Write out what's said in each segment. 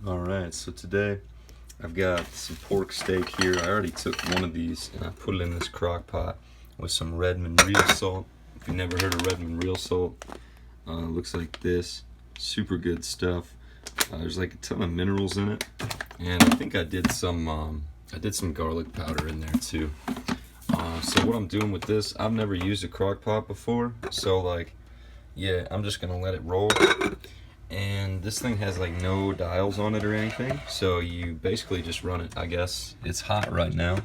Alright, so today I've got some pork steak here. I already took one of these and I put it in this crock pot with some Redmond real salt. If you've never heard of Redmond real salt, looks like this. Super good stuff. There's like a ton of minerals in it, and I think I did some garlic powder in there too. So what I'm doing with this, I've never used a crock pot before, so like, yeah, I'm just gonna let it roll. And this thing has like no dials on it or anything, so you basically just run it. I guess it's hot right now.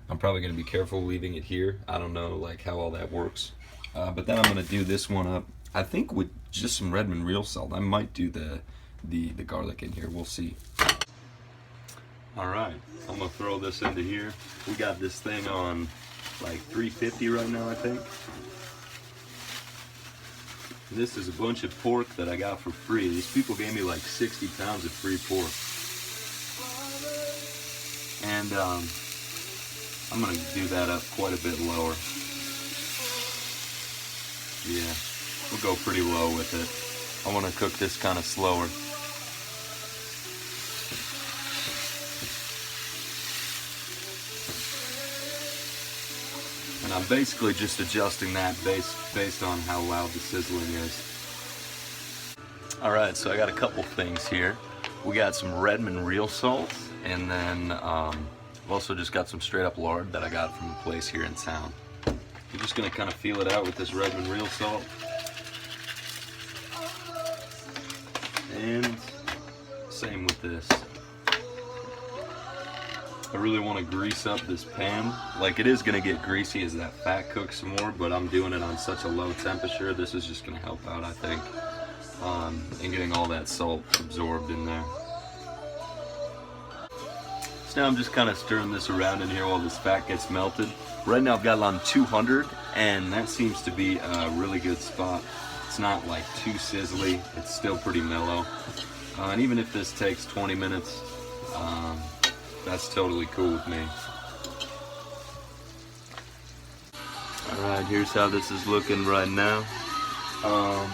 I'm probably gonna be careful leaving it here. I don't know like how all that works, but then I'm gonna do this one up, I think with just some Redmond real salt. I might do the garlic in here, we'll see. Alright, I'm gonna throw this into here. We got this thing on like 350 right now, I think. This is a bunch of pork that I got for free. These people gave me like 60 pounds of free pork. And I'm gonna do that up quite a bit lower. Yeah, we'll go pretty low with it. I wanna cook this kind of slower. And I'm basically just adjusting that based on how loud the sizzling is. Alright, so I got a couple things here. We got some Redmond real salt, and then I've also just got some straight up lard that I got from a place here in town. I'm just gonna kind of feel it out with this Redmond real salt. And same with this. I really want to grease up this pan. Like, it is going to get greasy as that fat cooks some more, but I'm doing it on such a low temperature. This is just going to help out, I think, in getting all that salt absorbed in there. So now I'm just kind of stirring this around in here while this fat gets melted. Right now I've got it on 200, and that seems to be a really good spot. It's not like too sizzly, it's still pretty mellow. And even if this takes 20 minutes, that's totally cool with me. Alright, here's how this is looking right now. I'm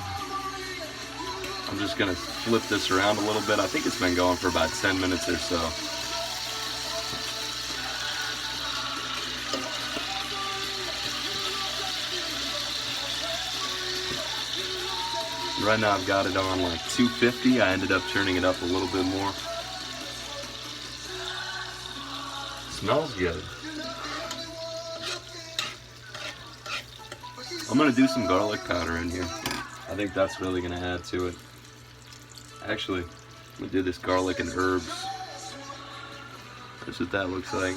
just gonna flip this around a little bit. I think it's been going for about 10 minutes or so. Right now I've got it on like 250. I ended up turning it up a little bit more. Smells good. I'm gonna do some garlic powder in here. I think that's really gonna add to it. Actually, I'm gonna do this garlic and herbs. That's what that looks like.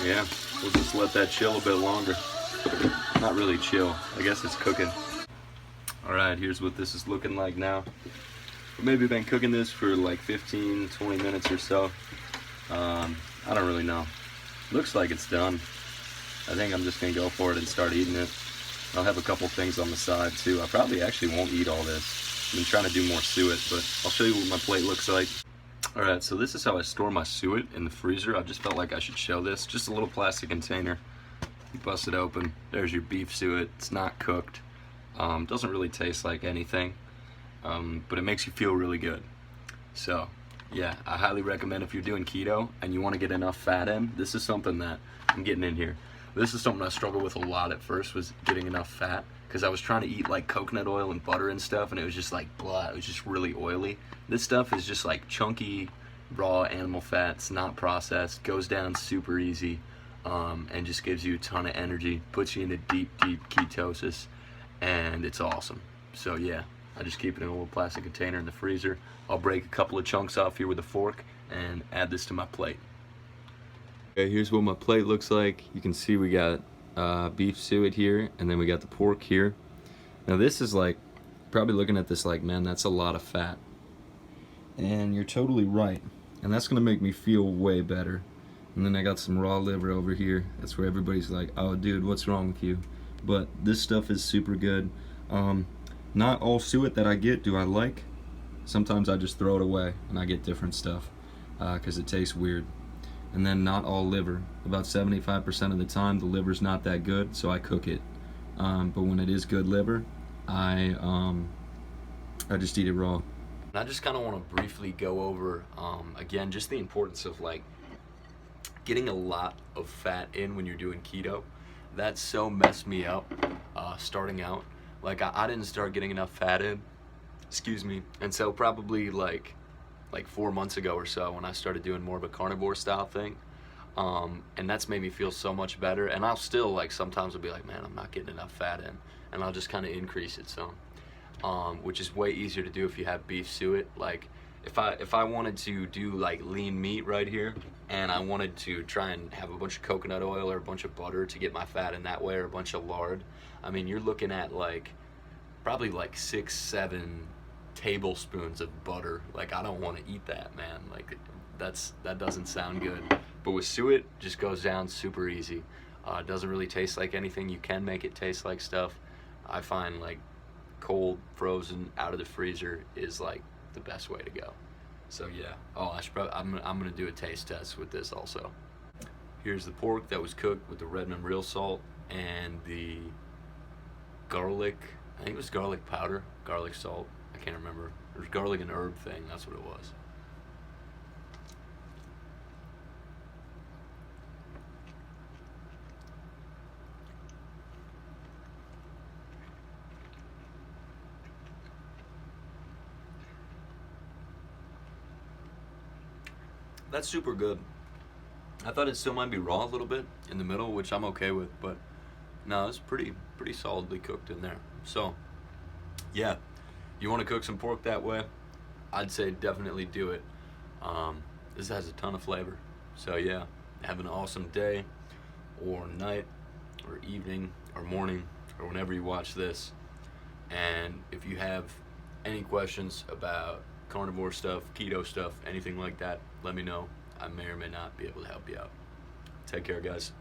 Yeah, we'll just let that chill a bit longer. Not really chill, I guess it's cooking. Alright, here's what this is looking like now. I've maybe been cooking this for like 15-20 minutes or so. I don't really know. Looks like it's done. I think I'm just gonna go for it and start eating it. I'll have a couple things on the side too. I probably actually won't eat all this. I've been trying to do more suet, but I'll show you what my plate looks like. Alright, so this is how I store my suet in the freezer. I just felt like I should show this. Just a little plastic container. You bust it open. There's your beef suet. It's not cooked. Doesn't really taste like anything, but it makes you feel really good. So, yeah, I highly recommend if you're doing keto and you want to get enough fat in, this is something that I'm getting in here. This is something I struggled with a lot at first, was getting enough fat, because I was trying to eat like coconut oil and butter and stuff, and it was just like blah, it was just really oily. This stuff is just like chunky, raw animal fats, not processed, goes down super easy, and just gives you a ton of energy, puts you into deep ketosis, and it's awesome. So yeah, I just keep it in a little plastic container in the freezer. I'll break a couple of chunks off here with a fork and add this to my plate. Okay, here's what my plate looks like. You can see we got beef suet here, and then we got the pork here. Now this is like, probably looking at this like, man, that's a lot of fat. And you're totally right. And that's gonna make me feel way better. And then I got some raw liver over here. That's where everybody's like, oh dude, what's wrong with you? but this stuff is super good. Not all suet that I get do I like. Sometimes I just throw it away and I get different stuff because it tastes weird. And then not all liver. About 75% of the time the liver's not that good, so I cook it. But when it is good liver, I just eat it raw. And I just kind of want to briefly go over again just the importance of like getting a lot of fat in when you're doing keto. That so messed me up starting out. Like I didn't start getting enough fat in, excuse me, and so probably like 4 months ago or so when I started doing more of a carnivore style thing, and that's made me feel so much better. And I'll still like sometimes I'll be like, man, I'm not getting enough fat in, and I'll just kind of increase it some, which is way easier to do if you have beef suet. Like if I wanted to do like lean meat right here, and I wanted to try and have a bunch of coconut oil or a bunch of butter to get my fat in that way, or a bunch of lard, I mean, you're looking at like probably like 6-7 tablespoons of butter. Like I don't want to eat that, man. Like that doesn't sound good. But with suet, just goes down super easy. It doesn't really taste like anything. You can make it taste like stuff. I find like cold, frozen, out of the freezer is like the best way to go. So yeah. Oh, I'm gonna do a taste test with this also. Here's the pork that was cooked with the Redmond real salt and the garlic. I think it was garlic powder, garlic salt. I can't remember. There's garlic and herb thing. That's what it was. That's super good. I thought it still might be raw a little bit in the middle, which I'm okay with, but no, it's pretty solidly cooked in there. So, yeah, you want to cook some pork that way, I'd say definitely do it. This has a ton of flavor. So yeah, have an awesome day or night or evening or morning or whenever you watch this. And if you have any questions about carnivore stuff, keto stuff, anything like that, let me know. I may or may not be able to help you out. Take care, guys.